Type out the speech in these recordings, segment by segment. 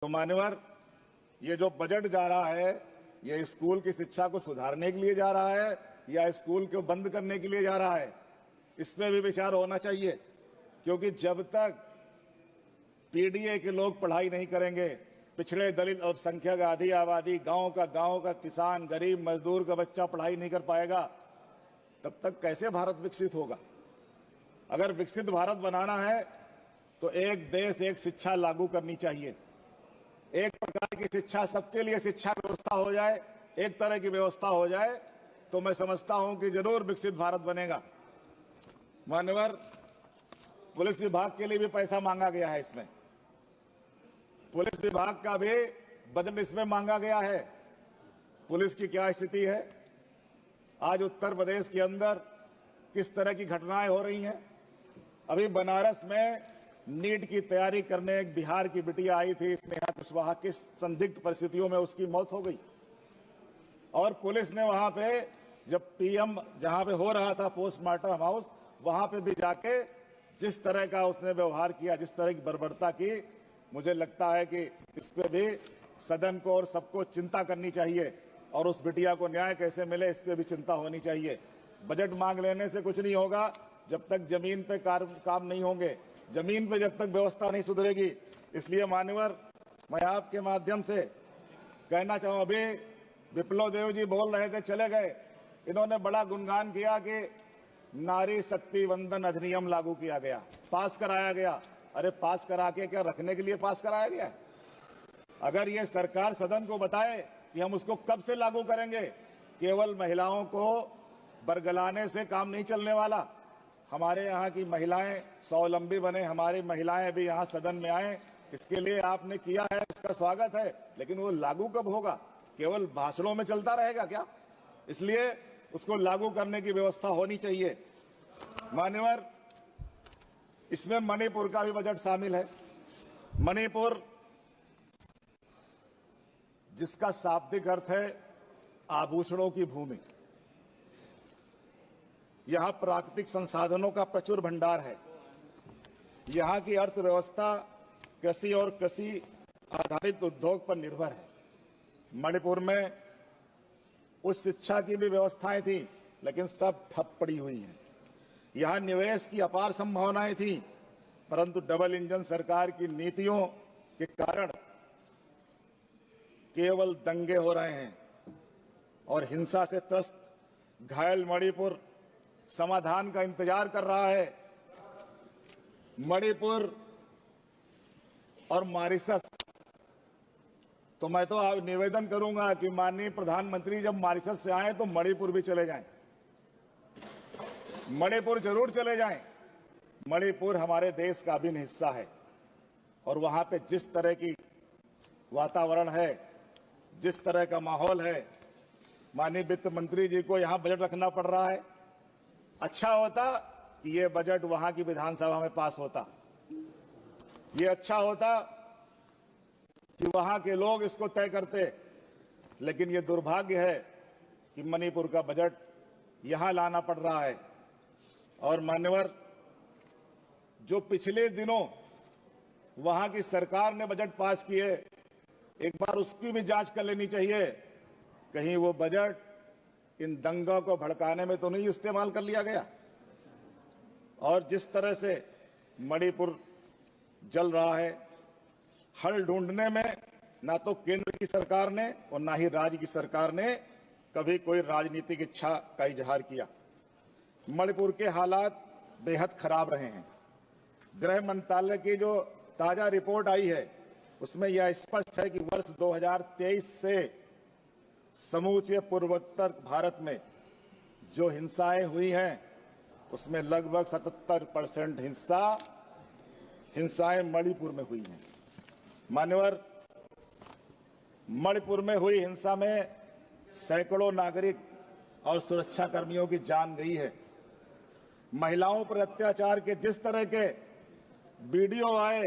तो मान्यवर, ये जो बजट जा रहा है, ये स्कूल की शिक्षा को सुधारने के लिए जा रहा है या स्कूल को बंद करने के लिए जा रहा है, इसमें भी विचार होना चाहिए। क्योंकि जब तक पीडीए के लोग पढ़ाई नहीं करेंगे, पिछड़े दलित अल्पसंख्यक आदि आबादी, गांव का किसान, गरीब मजदूर का बच्चा पढ़ाई नहीं कर पाएगा, तब तक कैसे भारत विकसित होगा। अगर विकसित भारत बनाना है तो एक देश एक शिक्षा लागू करनी चाहिए। एक प्रकार की शिक्षा, सबके लिए शिक्षा व्यवस्था हो जाए, एक तरह की व्यवस्था हो जाए, तो मैं समझता हूं कि जरूर विकसित भारत बनेगा। मान्यवर, पुलिस विभाग के लिए भी पैसा मांगा गया है। इसमें पुलिस विभाग का भी बजट इसमें मांगा गया है। पुलिस की क्या स्थिति है आज उत्तर प्रदेश के अंदर, किस तरह की घटनाएं हो रही हैं। अभी बनारस में नीट की तैयारी करने एक बिहार की बिटिया आई थी, स्नेहा कुशवाहा, किस संदिग्ध परिस्थितियों में उसकी मौत हो गई। और पुलिस ने वहां पे जब पीएम जहां पे हो रहा था पोस्टमार्टम हाउस, वहां पे भी जाके जिस तरह का उसने व्यवहार किया, जिस तरह की बर्बरता की, मुझे लगता है कि इस पे भी सदन को और सबको चिंता करनी चाहिए और उस बिटिया को न्याय कैसे मिले, इस पे भी चिंता होनी चाहिए। बजट मांग लेने से कुछ नहीं होगा जब तक जमीन पे काम नहीं होंगे, जमीन पे जब तक व्यवस्था नहीं सुधरेगी। इसलिए मान्यवर, मैं आपके माध्यम से कहना चाहूं, अभी विप्लव देव जी बोल रहे थे, चले गए, इन्होंने बड़ा गुणगान किया कि नारी शक्ति वंदन अधिनियम लागू किया गया, पास कराया गया। अरे पास करा के क्या रखने के लिए पास कराया गया? अगर ये सरकार सदन को बताए कि हम उसको कब से लागू करेंगे, केवल महिलाओं को बरगलाने से काम नहीं चलने वाला। हमारे यहाँ की महिलाएं स्वावलंबी बने, हमारी महिलाएं भी यहाँ सदन में आए, इसके लिए आपने किया है, उसका स्वागत है। लेकिन वो लागू कब होगा? केवल भाषणों में चलता रहेगा क्या? इसलिए उसको लागू करने की व्यवस्था होनी चाहिए। मान्यवर, इसमें मणिपुर का भी बजट शामिल है। मणिपुर, जिसका शाब्दिक अर्थ है आभूषणों की भूमि, यहां प्राकृतिक संसाधनों का प्रचुर भंडार है। यहां की अर्थव्यवस्था कृषि और कृषि आधारित उद्योग पर निर्भर है। मणिपुर में उच्च शिक्षा की भी व्यवस्थाएं थी, लेकिन सब ठप पड़ी हुई हैं। यहां निवेश की अपार संभावनाएं थी, परंतु डबल इंजन सरकार की नीतियों के कारण केवल दंगे हो रहे हैं और हिंसा से त्रस्त घायल मणिपुर समाधान का इंतजार कर रहा है। मणिपुर और मॉरिशस, तो मैं तो आप निवेदन करूंगा कि माननीय प्रधानमंत्री जब मॉरिशस से आए तो मणिपुर भी चले जाएं, मणिपुर जरूर चले जाएं। मणिपुर हमारे देश का अभिन्न हिस्सा है और वहां पे जिस तरह की वातावरण है, जिस तरह का माहौल है, माननीय वित्त मंत्री जी को यहां बजट रखना पड़ रहा है। अच्छा होता कि ये बजट वहां की विधानसभा में पास होता, ये अच्छा होता कि वहां के लोग इसको तय करते। लेकिन ये दुर्भाग्य है कि मणिपुर का बजट यहां लाना पड़ रहा है। और मान्यवर, जो पिछले दिनों वहां की सरकार ने बजट पास किए, एक बार उसकी भी जांच कर लेनी चाहिए। कहीं वो बजट इन दंगों को भड़काने में तो नहीं इस्तेमाल कर लिया गया। और जिस तरह से मणिपुर जल रहा है, हल ढूंढने में ना तो केंद्र की सरकार ने और ना ही राज्य की सरकार ने कभी कोई राजनीतिक इच्छा का इजहार किया। मणिपुर के हालात बेहद खराब रहे हैं। गृह मंत्रालय की जो ताजा रिपोर्ट आई है, उसमें यह स्पष्ट है कि वर्ष 2023 से समूचे पूर्वोत्तर भारत में जो हिंसाएं हुई हैं, उसमें लगभग 77% हिंसाएं मणिपुर में हुई हैं। मान्यवर, मणिपुर में हुई हिंसा में सैकड़ों नागरिक और सुरक्षा कर्मियों की जान गई है। महिलाओं पर अत्याचार के जिस तरह के वीडियो आए,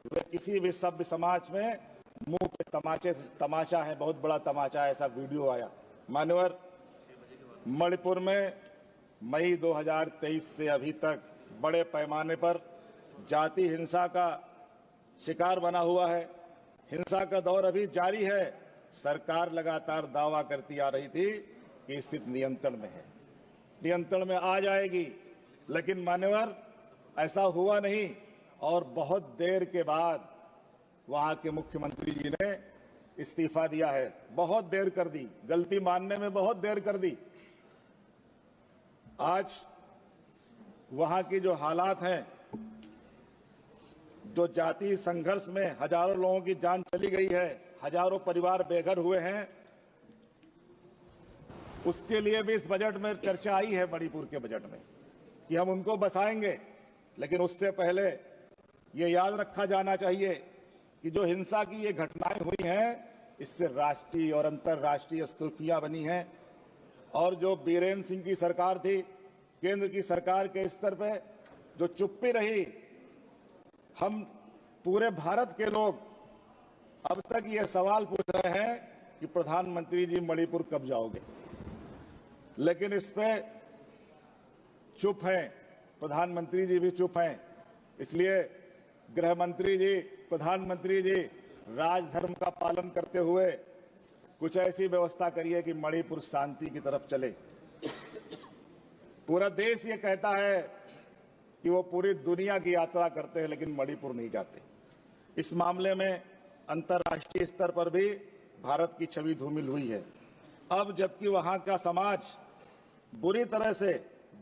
वे किसी भी सभ्य समाज में मुंह पे तमाचा है, बहुत बड़ा तमाचा, ऐसा वीडियो आया। मान्यवर, मणिपुर में मई 2023 से अभी तक बड़े पैमाने पर जाति हिंसा का शिकार बना हुआ है। हिंसा का दौर अभी जारी है। सरकार लगातार दावा करती आ रही थी कि स्थिति नियंत्रण में है, नियंत्रण में आ जाएगी, लेकिन मान्यवर ऐसा हुआ नहीं और बहुत देर के बाद वहां के मुख्यमंत्री जी ने इस्तीफा दिया है। बहुत देर कर दी, गलती मानने में बहुत देर कर दी। आज वहां की जो हालात हैं, जो जातीय संघर्ष में हजारों लोगों की जान चली गई है, हजारों परिवार बेघर हुए हैं, उसके लिए भी इस बजट में चर्चा आई है, मणिपुर के बजट में, कि हम उनको बसाएंगे। लेकिन उससे पहले ये याद रखा जाना चाहिए कि जो हिंसा की ये घटनाएं हुई हैं, इससे राष्ट्रीय और अंतर्राष्ट्रीय सुर्खियां बनी हैं। और जो बीरेन्द्र सिंह की सरकार थी, केंद्र की सरकार के स्तर पे जो चुप्पी रही, हम पूरे भारत के लोग अब तक ये सवाल पूछ रहे हैं कि प्रधानमंत्री जी मणिपुर कब जाओगे, लेकिन इस पे चुप हैं, प्रधानमंत्री जी भी चुप हैं। इसलिए गृह मंत्री जी, प्रधानमंत्री जी, राजधर्म का पालन करते हुए कुछ ऐसी व्यवस्था करिए कि मणिपुर शांति की तरफ चले। पूरा देश ये कहता है कि वो पूरी दुनिया की यात्रा करते हैं, लेकिन मणिपुर नहीं जाते। इस मामले में अंतर्राष्ट्रीय स्तर पर भी भारत की छवि धूमिल हुई है। अब जबकि वहां का समाज बुरी तरह से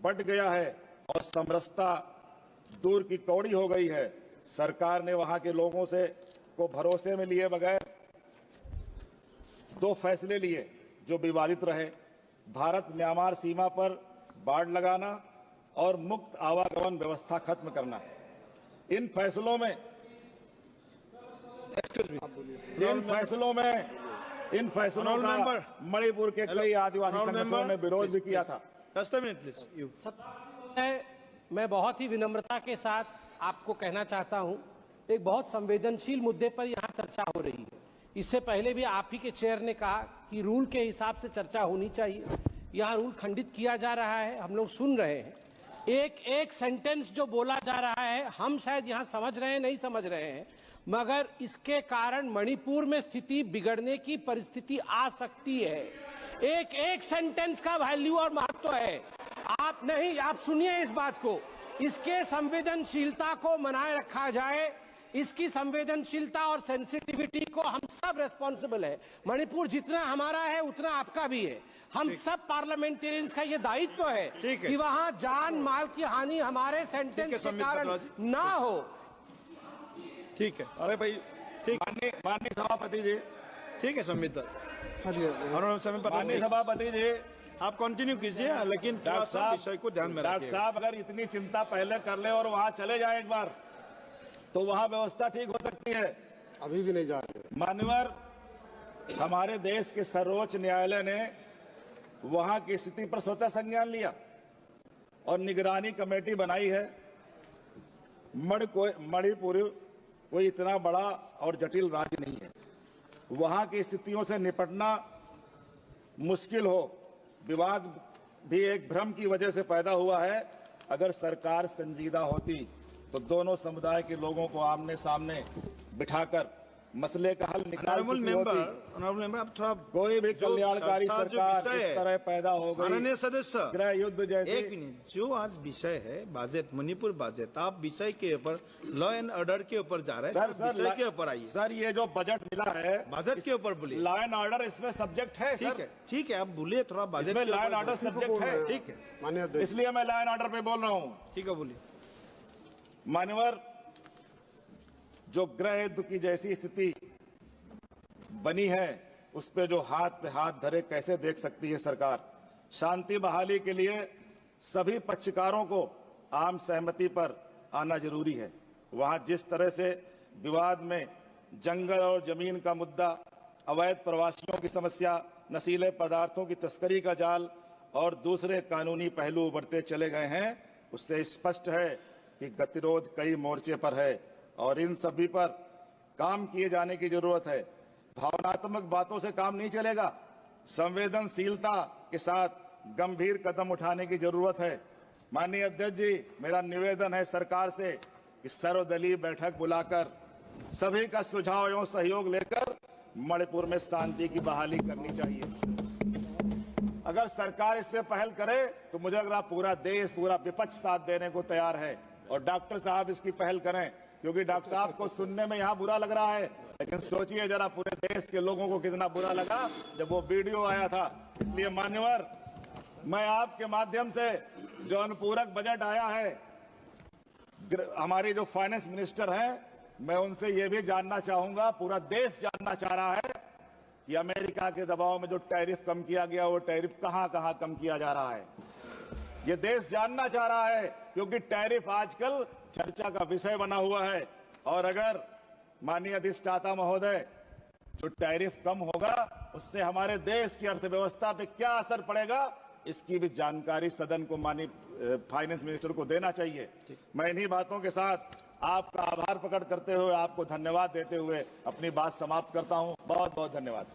बंट गया है और समरसता दूर की कौड़ी हो गई है, सरकार ने वहां के लोगों से को भरोसे में लिए बगैर 2 फैसले लिए जो विवादित रहे। भारत म्यांमार सीमा पर बाड़ लगाना और मुक्त आवागमन व्यवस्था खत्म करना। इन फैसलों का मणिपुर के कई आदिवासी संगठनों ने विरोध भी किया था। मैं बहुत ही विनम्रता के साथ आपको कहना चाहता हूं, एक बहुत संवेदनशील मुद्दे पर यहां चर्चा हो रही है। इससे पहले भी आप ही के चेयर ने कहा कि रूल के हिसाब से चर्चा होनी चाहिए। यहां रूल खंडित किया जा रहा है, हम लोग सुन रहे हैं। एक एक सेंटेंस जो बोला जा रहा है, हम शायद यहां समझ रहे हैं, नहीं समझ रहे हैं, मगर इसके कारण मणिपुर में स्थिति बिगड़ने की परिस्थिति आ सकती है। एक एक सेंटेंस का वैल्यू और महत्व है। आप सुनिए इस बात को, इसके संवेदनशीलता को बनाए रखा जाए। इसकी संवेदनशीलता और सेंसिटिविटी को हम सब रेस्पॉन्सिबल है। मणिपुर जितना हमारा है उतना आपका भी है। हम सब पार्लियामेंटेरियंस का ये दायित्व है कि वहां जान माल की हानि हमारे सेंटेंस के कारण ना हो। ठीक है, अरे भाई, ठीक, माननीय सभापति जी, ठीक है संबित माननीय सभापति जी, आप कंटिन्यू कीजिए, लेकिन थोड़ा सा विषय को ध्यान में रखिए। डॉक्टर साहब, अगर इतनी चिंता पहले कर ले और वहां चले जाए एक बार, तो वहां व्यवस्था ठीक हो सकती है। अभी भी नहीं जा रहे। मान्यवर, हमारे देश के सर्वोच्च न्यायालय ने वहां की स्थिति पर स्वतः संज्ञान लिया और निगरानी कमेटी बनाई है। मणिपुर कोई इतना बड़ा और जटिल राज्य नहीं है। वहां की स्थितियों से निपटना मुश्किल हो, विवाद भी एक भ्रम की वजह से पैदा हुआ है। अगर सरकार संजीदा होती तो दोनों समुदाय के लोगों को आमने सामने बिठाकर मसले का हल निकाल चुकी होती। ऑनरेबल मेंबर, आप थोड़ा कोई भी कल्याणकारी सरकार इस तरह पैदा हो गई। माननीय सदस्य, गृह युद्ध जैसे। एक मिनट, जो आज विषय है बजट, मणिपुर बजट, आप विषय के ऊपर, लॉ एंड ऑर्डर के ऊपर जा रहे हैं। सर, विषय के ऊपर आइए। सर, ये जो बजट मिला है, बजट के ऊपर बोलिए। लॉ एंड ऑर्डर इसमें सब्जेक्ट है। ठीक है, आप बोलिए थोड़ा बजट। इसमें लॉ एंड ऑर्डर सब्जेक्ट है। ठीक है, माननीय, इसलिए मैं लॉ एंड ऑर्डर पे बोल रहा हूँ। ठीक है, बोलिए। मान्यवर, जो गृह युद्ध की जैसी स्थिति बनी है, उस पे जो हाथ पे हाथ धरे कैसे देख सकती है सरकार। शांति बहाली के लिए सभी पक्षकारों को आम सहमति पर आना जरूरी है। वहां जिस तरह से विवाद में जंगल और जमीन का मुद्दा, अवैध प्रवासियों की समस्या, नशीले पदार्थों की तस्करी का जाल और दूसरे कानूनी पहलू उभरते चले गए हैं, उससे स्पष्ट है कि गतिरोध कई मोर्चे पर है और इन सभी पर काम किए जाने की जरूरत है। भावनात्मक बातों से काम नहीं चलेगा। संवेदनशीलता के साथ गंभीर कदम उठाने की जरूरत है। माननीय अध्यक्ष जी, मेरा निवेदन है सरकार से कि सर्वदलीय बैठक बुलाकर सभी का सुझाव एवं सहयोग लेकर मणिपुर में शांति की बहाली करनी चाहिए। अगर सरकार इस पे पहल करे तो मुझे लग रहा पूरा देश, पूरा विपक्ष साथ देने को तैयार है। और डॉक्टर साहब इसकी पहल करें, क्योंकि डॉक्टर साहब को सुनने में यहाँ बुरा लग रहा है, लेकिन सोचिए जरा पूरे देश के लोगों को कितना बुरा लगा जब वो वीडियो आया था। इसलिए मान्यवर, मैं आपके माध्यम से जो अनुपूरक बजट आया है, हमारी जो फाइनेंस मिनिस्टर हैं, मैं उनसे ये भी जानना चाहूंगा, पूरा देश जानना चाह रहा है कि अमेरिका के दबाव में जो टैरिफ कम किया गया, वो टैरिफ कहां कहां कम किया जा रहा है। ये देश जानना चाह रहा है, क्योंकि टैरिफ आजकल चर्चा का विषय बना हुआ है। और अगर माननीय अधिष्ठाता महोदय, जो टैरिफ कम होगा उससे हमारे देश की अर्थव्यवस्था पे क्या असर पड़ेगा, इसकी भी जानकारी सदन को माननीय फाइनेंस मिनिस्टर को देना चाहिए। मैं इन्हीं बातों के साथ आपका आभार प्रकट करते हुए, आपको धन्यवाद देते हुए अपनी बात समाप्त करता हूं। बहुत बहुत धन्यवाद।